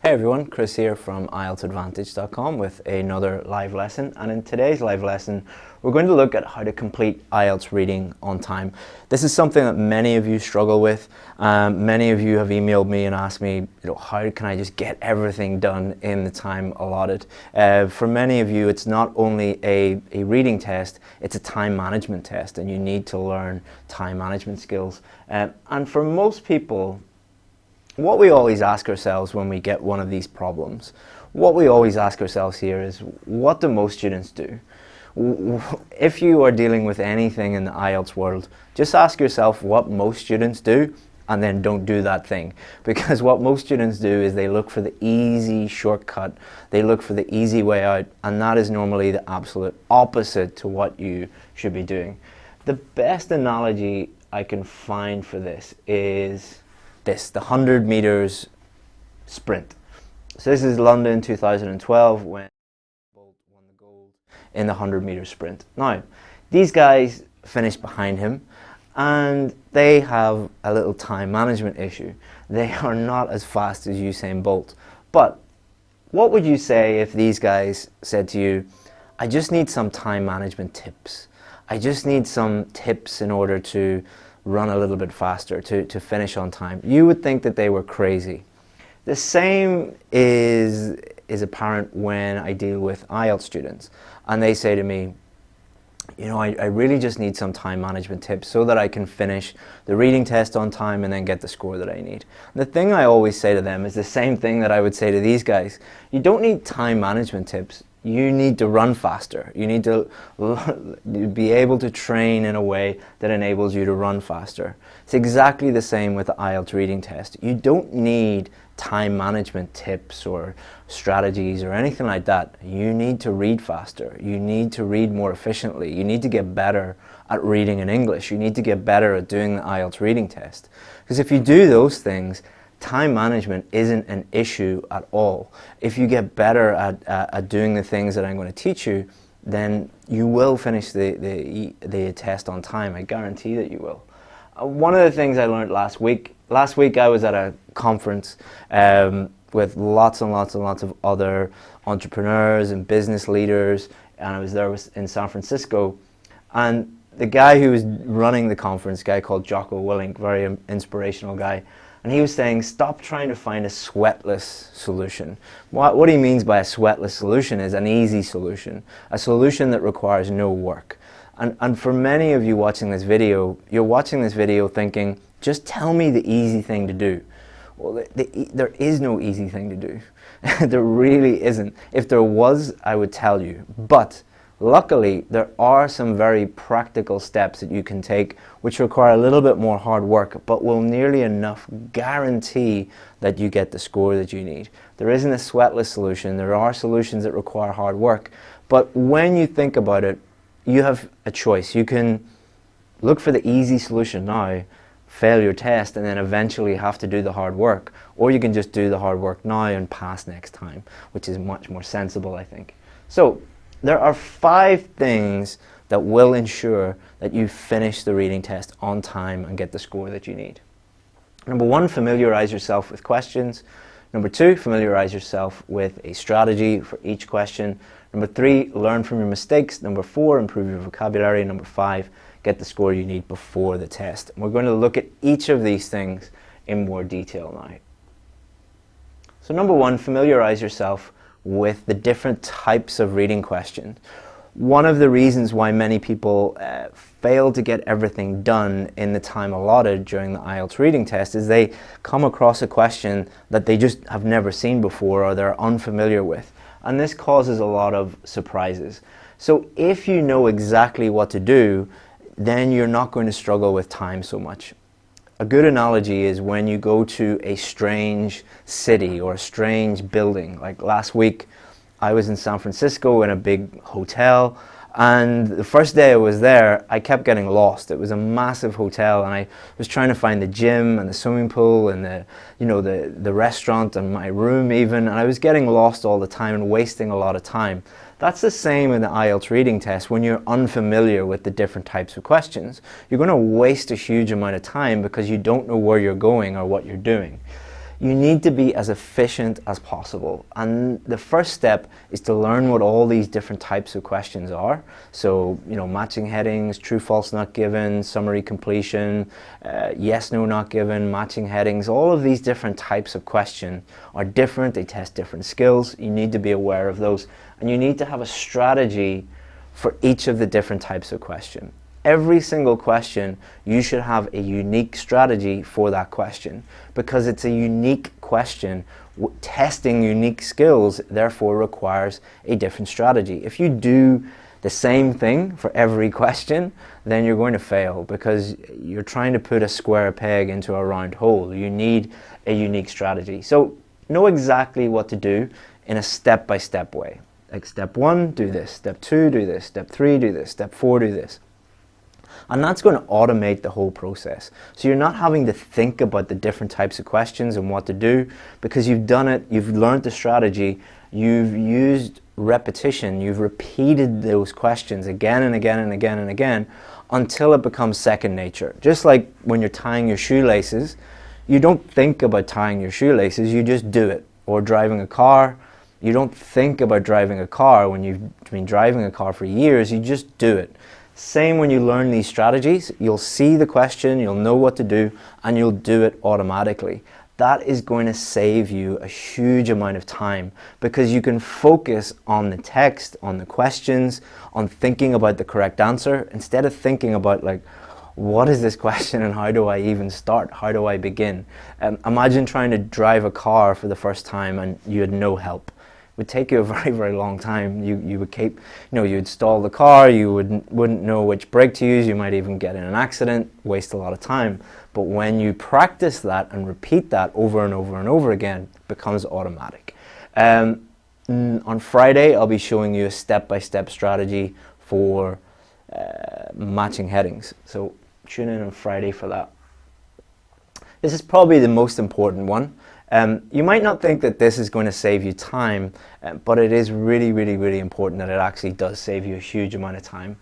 Hey everyone, Chris here from IELTSadvantage.com with another live lesson, and in today's live lesson we're going to look at how to complete IELTS reading on time. This is something that many of you struggle with. Many of you have emailed me and asked me, how can I just get everything done in the time allotted? For many of you, it's not only a reading test, it's a time management test, and you need to learn time management skills. And for most people, what we always ask ourselves when we get one of these problems, what we always ask ourselves here is, what do most students do? If you are dealing with anything in the IELTS world, just ask yourself what most students do and then don't do that thing. Because what most students do is they look for the easy shortcut, they look for the easy way out, and that is normally the absolute opposite to what you should be doing. The best analogy I can find for this is the 100 meters sprint. So this is London 2012 when Bolt won the gold in the 100 meter sprint. Now, these guys finished behind him and they have a little time management issue. They are not as fast as Usain Bolt. But what would you say if these guys said to you, I just need some time management tips. I just need some tips in order to run a little bit faster, to finish on time. You would think that they were crazy. The same is apparent when I deal with IELTS students and they say to me, I really just need some time management tips so that I can finish the reading test on time and then get the score that I need. The thing I always say to them is the same thing that I would say to these guys. You don't need time management tips. You need to run faster. You need to be able to train in a way that enables you to run faster. It's exactly the same with the IELTS reading test. You don't need time management tips or strategies or anything like that. You need to read faster. You need to read more efficiently. You need to get better at reading in English. You need to get better at doing the IELTS reading test. Because if you do those things, time management isn't an issue at all. If you get better at doing the things that I'm going to teach you, then you will finish the test on time. I guarantee that you will. One of the things I learned last week I was at a conference with lots and lots and lots of other entrepreneurs and business leaders, and I was there in San Francisco, and the guy who was running the conference, a guy called Jocko Willink, very inspirational guy, and he was saying, stop trying to find a sweatless solution. What he means by a sweatless solution is an easy solution, a solution that requires no work. And for many of you watching this video, you're watching this video thinking, just tell me the easy thing to do. Well, there is no easy thing to do. There really isn't. If there was, I would tell you. But luckily, there are some very practical steps that you can take which require a little bit more hard work, but will nearly enough guarantee that you get the score that you need. There isn't a sweatless solution. There are solutions that require hard work. But when you think about it, you have a choice. You can look for the easy solution now, fail your test, and then eventually have to do the hard work. Or you can just do the hard work now and pass next time, which is much more sensible, I think. So, there are 5 things that will ensure that you finish the reading test on time and get the score that you need. Number 1, familiarize yourself with questions. Number 2, familiarize yourself with a strategy for each question. Number 3, learn from your mistakes. Number 4, improve your vocabulary. Number 5, get the score you need before the test. And we're going to look at each of these things in more detail now. So number 1, familiarize yourself with the different types of reading questions. One of the reasons why many people fail to get everything done in the time allotted during the IELTS reading test is they come across a question that they just have never seen before or they're unfamiliar with. And this causes a lot of surprises. So if you know exactly what to do, then you're not going to struggle with time so much. A good analogy is when you go to a strange city or a strange building. Like last week, I was in San Francisco in a big hotel, and the first day I was there, I kept getting lost. It was a massive hotel, and I was trying to find the gym and the swimming pool and the restaurant and my room even, and I was getting lost all the time and wasting a lot of time. That's the same in the IELTS reading test. When you're unfamiliar with the different types of questions, you're going to waste a huge amount of time because you don't know where you're going or what you're doing. You need to be as efficient as possible, and the first step is to learn what all these different types of questions are. So, matching headings, true, false, not given, summary completion, yes, no, not given, matching headings. All of these different types of question are different. They test different skills. You need to be aware of those, and you need to have a strategy for each of the different types of question. Every single question, you should have a unique strategy for that question, because it's a unique question. Testing unique skills therefore requires a different strategy. If you do the same thing for every question, then you're going to fail, because you're trying to put a square peg into a round hole. You need a unique strategy. So know exactly what to do in a step-by-step way. Like step 1, do this. Step 2, do this. Step 3, do this. Step 4, do this. And that's going to automate the whole process. So you're not having to think about the different types of questions and what to do, because you've done it, you've learned the strategy, you've used repetition, you've repeated those questions again and again and again and again until it becomes second nature. Just like when you're tying your shoelaces, you don't think about tying your shoelaces, you just do it. Or driving a car, you don't think about driving a car when you've been driving a car for years, you just do it. Same when you learn these strategies, you'll see the question, you'll know what to do, and you'll do it automatically. That is going to save you a huge amount of time, because you can focus on the text, on the questions, on thinking about the correct answer, instead of thinking about like, what is this question and how do I even start? How do I begin? Imagine trying to drive a car for the first time and you had no help. It would take you a very, very long time. You would keep, you'd stall the car, you wouldn't know which brake to use, you might even get in an accident, waste a lot of time. But when you practice that and repeat that over and over and over again, it becomes automatic. On Friday, I'll be showing you a step-by-step strategy for matching headings. So tune in on Friday for that. This is probably the most important one. You might not think that this is going to save you time, but it is really, really, really important that it actually does save you a huge amount of time.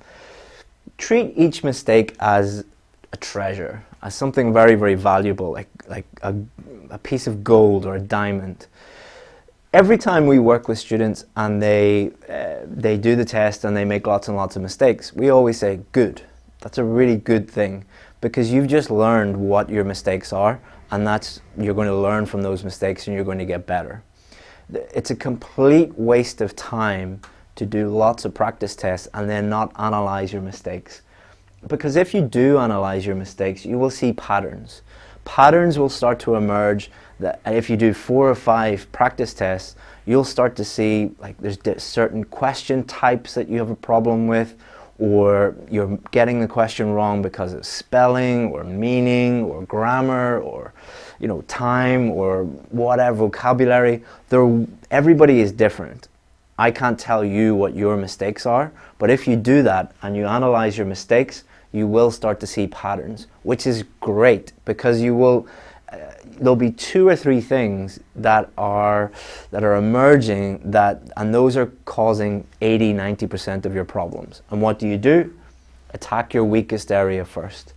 Treat each mistake as a treasure, as something very, very valuable, like a piece of gold or a diamond. Every time we work with students and they do the test and they make lots and lots of mistakes, we always say, good. That's a really good thing, because you've just learned what your mistakes are, and you're going to learn from those mistakes and you're going to get better. It's a complete waste of time to do lots of practice tests and then not analyze your mistakes. Because if you do analyze your mistakes, you will see patterns. Patterns will start to emerge that if you do 4 or 5 practice tests, you'll start to see like there's certain question types that you have a problem with, or you're getting the question wrong because of spelling or meaning or grammar or time or whatever, vocabulary. Everybody is different. I can't tell you what your mistakes are, but if you do that and you analyze your mistakes, you will start to see patterns, which is great, because there'll be 2 or 3 things that are emerging, and those are causing 80-90% of your problems. And what do? Attack your weakest area first.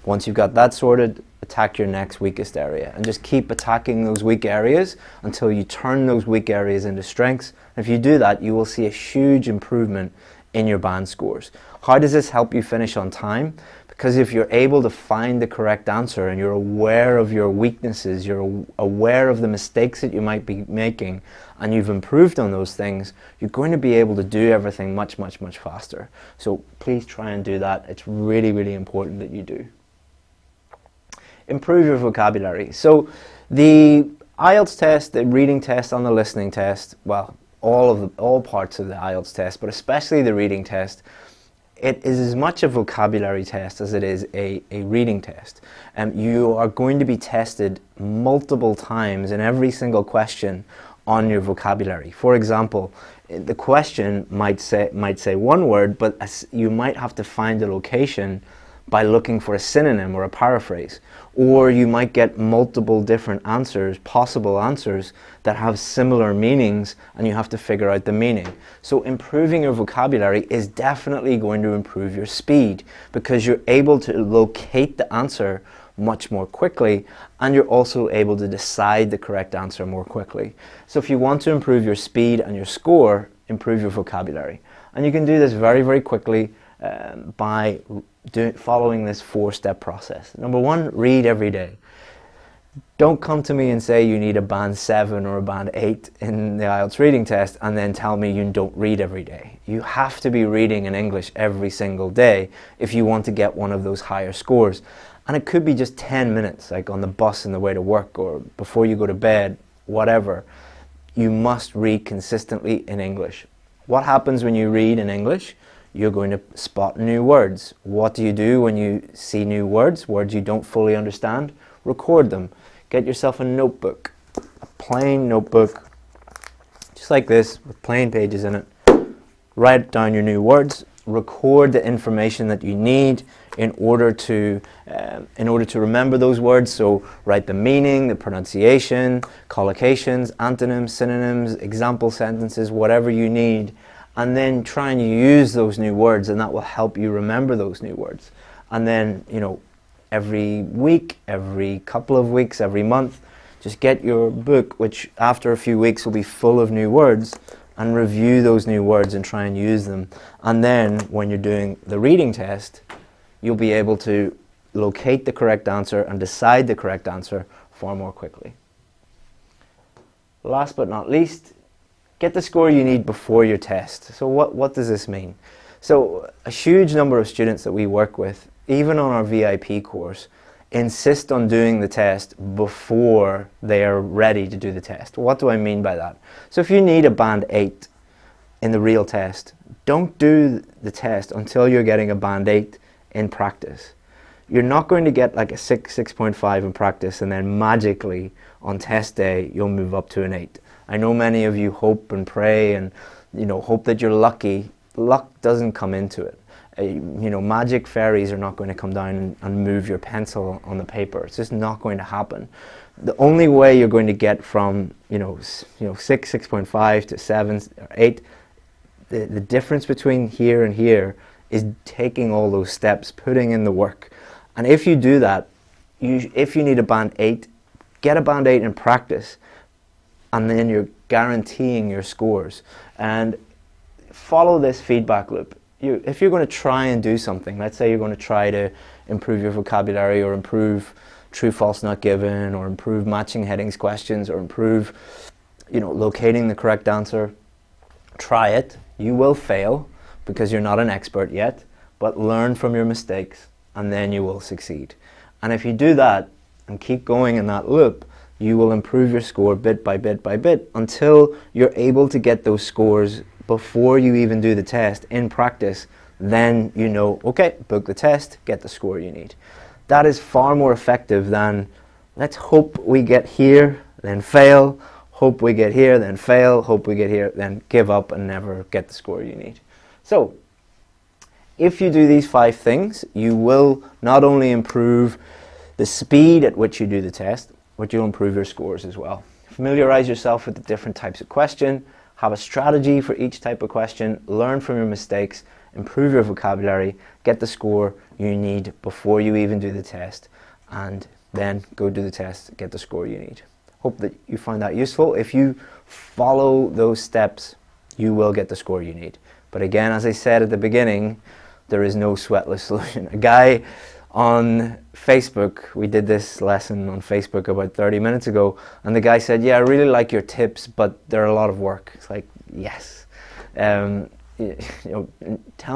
Once you've got that sorted, attack your next weakest area, and just keep attacking those weak areas until you turn those weak areas into strengths. And if you do that, you will see a huge improvement in your band scores. How does this help you finish on time? Because if you're able to find the correct answer and you're aware of your weaknesses, you're aware of the mistakes that you might be making, and you've improved on those things, you're going to be able to do everything much, much, much faster. So please try and do that. It's really, really important that you do. Improve your vocabulary. So the IELTS test, the reading test and the listening test, well, all parts of the IELTS test, but especially the reading test, it is as much a vocabulary test as it is a reading test. You are going to be tested multiple times in every single question on your vocabulary. For example, the question might say one word, but you might have to find a location by looking for a synonym or a paraphrase. Or you might get multiple different answers, possible answers, that have similar meanings, and you have to figure out the meaning. So improving your vocabulary is definitely going to improve your speed, because you're able to locate the answer much more quickly, and you're also able to decide the correct answer more quickly. So if you want to improve your speed and your score, improve your vocabulary. And you can do this very, very quickly by following this 4-step process. Number 1, read every day. Don't come to me and say you need a band 7 or a band 8 in the IELTS reading test and then tell me you don't read every day. You have to be reading in English every single day if you want to get one of those higher scores. And it could be just 10 minutes, like on the bus on the way to work or before you go to bed, whatever. You must read consistently in English. What happens when you read in English? You're going to spot new words. What do you do when you see new words you don't fully understand? Record them. Get yourself a notebook, a plain notebook, just like this, with plain pages in it. Write down your new words. Record the information that you need in order to remember those words. So write the meaning, the pronunciation, collocations, antonyms, synonyms, example sentences, whatever you need, and then try and use those new words, and that will help you remember those new words. And then, every week, every couple of weeks, every month, just get your book, which after a few weeks will be full of new words, and review those new words and try and use them. And then when you're doing the reading test, you'll be able to locate the correct answer and decide the correct answer far more quickly. Last but not least, get the score you need before your test. So what does this mean? So a huge number of students that we work with, even on our VIP course, insist on doing the test before they are ready to do the test. What do I mean by that? So if you need a band 8 in the real test, don't do the test until you're getting a band 8 in practice. You're not going to get like a 6, 6.5 in practice and then magically on test day you'll move up to an 8. I know many of you hope and pray and hope that you're lucky. Luck doesn't come into it. Magic fairies are not going to come down and move your pencil on the paper. It's just not going to happen. The only way you're going to get from 6, 6.5 to 7 or 8, the difference between here and here is taking all those steps, putting in the work. And if you do that, if you need a band 8, get a band 8 in practice, and then you're guaranteeing your scores. And follow this feedback loop. If you're going to try and do something, let's say you're going to try to improve your vocabulary or improve true, false, not given, or improve matching headings questions, or improve, locating the correct answer, try it. You will fail because you're not an expert yet, but learn from your mistakes and then you will succeed. And if you do that and keep going in that loop, you will improve your score bit by bit by bit until you're able to get those scores before you even do the test in practice. Then okay, book the test, get the score you need. That is far more effective than let's hope we get here, then fail, hope we get here, then fail, hope we get here, then give up and never get the score you need. So if you do these 5 things, you will not only improve the speed at which you do the test, but you'll improve your scores as well. Familiarize yourself with the different types of question, have a strategy for each type of question, learn from your mistakes, improve your vocabulary, get the score you need before you even do the test, and then go do the test, get the score you need. Hope that you find that useful. If you follow those steps, you will get the score you need. But again, as I said at the beginning, there is no sweatless solution. A guy on Facebook, we did this lesson on Facebook about 30 minutes ago, and the guy said, I really like your tips, but they're a lot of work. It's like, yes. Tell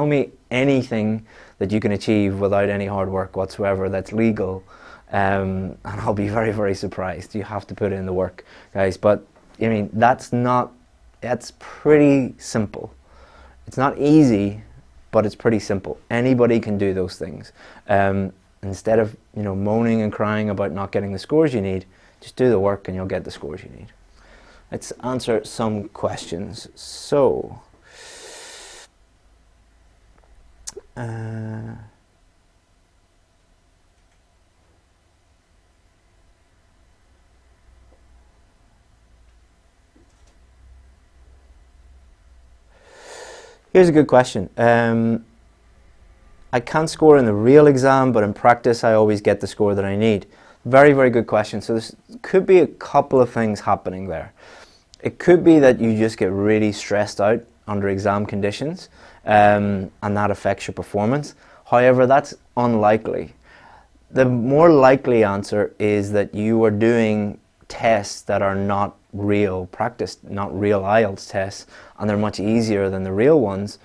me anything that you can achieve without any hard work whatsoever that's legal, and I'll be very, very surprised. You have to put in the work, guys. But that's pretty simple. It's not easy, but it's pretty simple. Anybody can do those things. Instead of moaning and crying about not getting the scores you need, just do the work and you'll get the scores you need. Let's answer some questions. So, here's a good question. I can't score in the real exam, but in practice I always get the score that I need. Very, very good question. So there could be a couple of things happening there. It could be that you just get really stressed out under exam conditions, and that affects your performance. However, that's unlikely. The more likely answer is that you are doing tests that are not real practice, not real IELTS tests, and they're much easier than the real ones,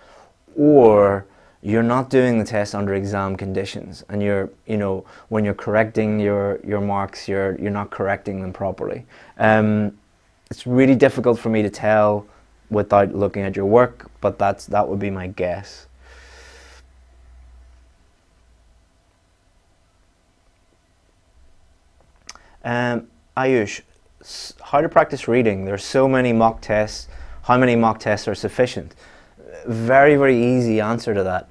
or you're not doing the test under exam conditions, and you're, when you're correcting your marks, you're not correcting them properly. It's really difficult for me to tell without looking at your work, but that would be my guess. Ayush, how to practice reading? There's so many mock tests. How many mock tests are sufficient? Very, very easy answer to that.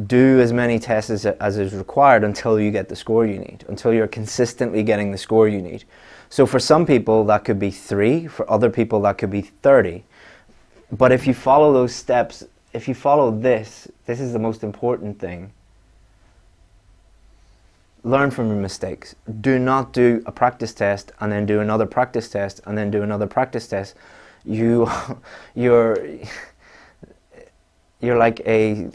Do as many tests as is required until you get the score you need, until you're consistently getting the score you need. So for some people that could be 3, for other people that could be 30. But if you follow those steps, if you follow this is the most important thing. Learn from your mistakes. Do not do a practice test and then do another practice test and then do another practice test. You're like a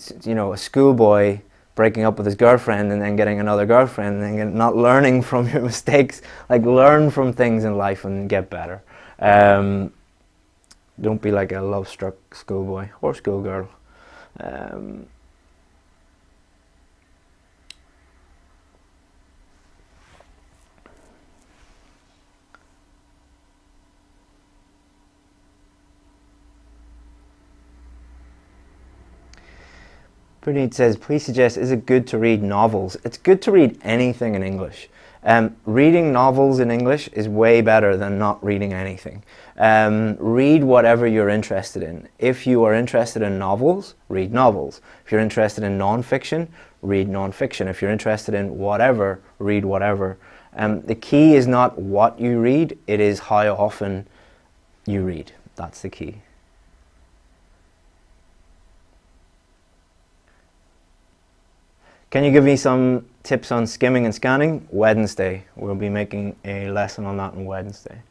schoolboy breaking up with his girlfriend and then getting another girlfriend and then not learning from your mistakes. Like, learn from things in life and get better. Don't be like a love-struck schoolboy or schoolgirl. Praneet says, please suggest, is it good to read novels? It's good to read anything in English. Reading novels in English is way better than not reading anything. Read whatever you're interested in. If you are interested in novels, read novels. If you're interested in non-fiction, read non-fiction. If you're interested in whatever, read whatever. The key is not what you read, it is how often you read. That's the key. Can you give me some tips on skimming and scanning? Wednesday. We'll be making a lesson on that on Wednesday.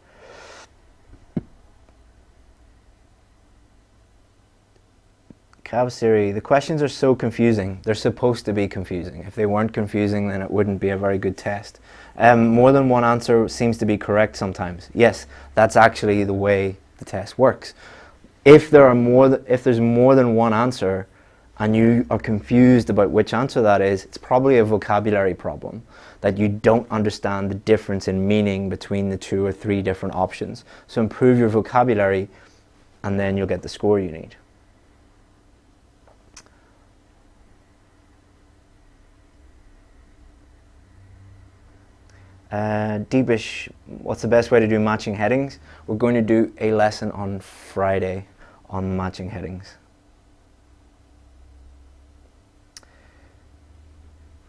Siri, the questions are so confusing. They're supposed to be confusing. If they weren't confusing, then it wouldn't be a very good test. More than one answer seems to be correct sometimes. Yes, that's actually the way the test works. If there's more than one answer, and you are confused about which answer that is, it's probably a vocabulary problem, that you don't understand the difference in meaning between the 2 or 3 different options. So improve your vocabulary, and then you'll get the score you need. Deepish, what's the best way to do matching headings? We're going to do a lesson on Friday on matching headings.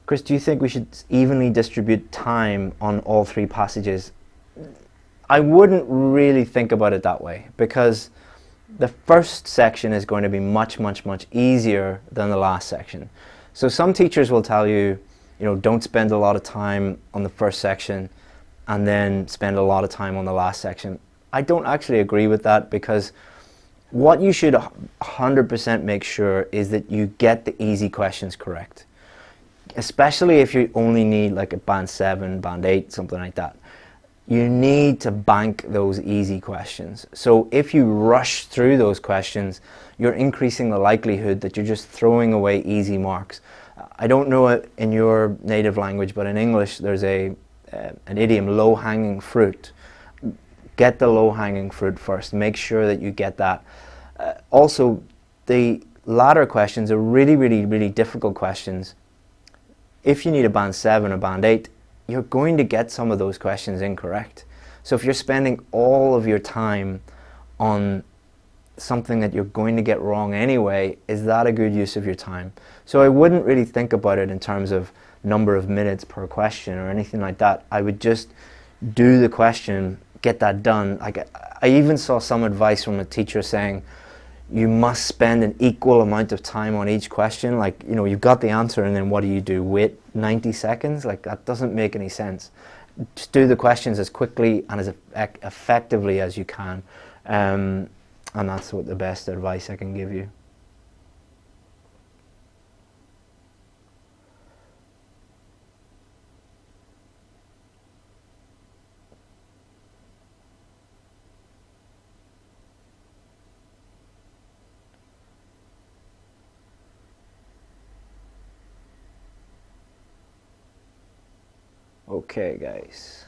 Chris, do you think we should evenly distribute time on all 3 passages? I wouldn't really think about it that way, because the first section is going to be much, much, much easier than the last section. So some teachers will tell you, don't spend a lot of time on the first section and then spend a lot of time on the last section. I don't actually agree with that, because what you should 100% make sure is that you get the easy questions correct. Especially if you only need like a band 7, band 8, something like that. You need to bank those easy questions. So if you rush through those questions, you're increasing the likelihood that you're just throwing away easy marks. I don't know it in your native language, but in English there's an idiom, low-hanging fruit. Get the low-hanging fruit first. Make sure that you get that. Also, the latter questions are really, really, really difficult questions. If you need a band 7 or band 8, you're going to get some of those questions incorrect. So if you're spending all of your time on something that you're going to get wrong anyway, is that a good use of your time? So I wouldn't really think about it in terms of number of minutes per question or anything like that. I would just do the question, get that done. Like, I even saw some advice from a teacher saying, you must spend an equal amount of time on each question. Like, you know, you've got the answer and then what do? Wait 90 seconds? Like, that doesn't make any sense. Just do the questions as quickly and as effectively as you can. And that's what the best advice I can give you. Okay, guys.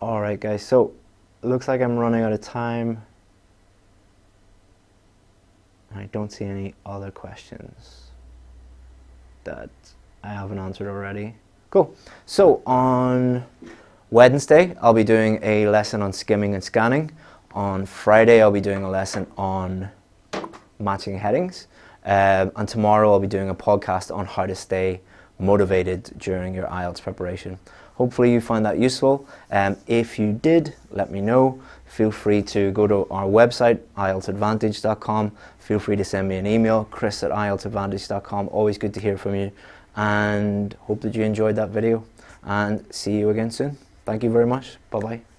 Alright, guys, so it looks like I'm running out of time. I don't see any other questions that I haven't answered already. Cool. So on Wednesday, I'll be doing a lesson on skimming and scanning. On Friday, I'll be doing a lesson on matching headings. And tomorrow I'll be doing a podcast on how to stay motivated during your IELTS preparation. Hopefully you found that useful. If you did, let me know. Feel free to go to our website, IELTSadvantage.com. Feel free to send me an email, chris@IELTSadvantage.com. Always good to hear from you. And hope that you enjoyed that video. And see you again soon. Thank you very much. Bye-bye.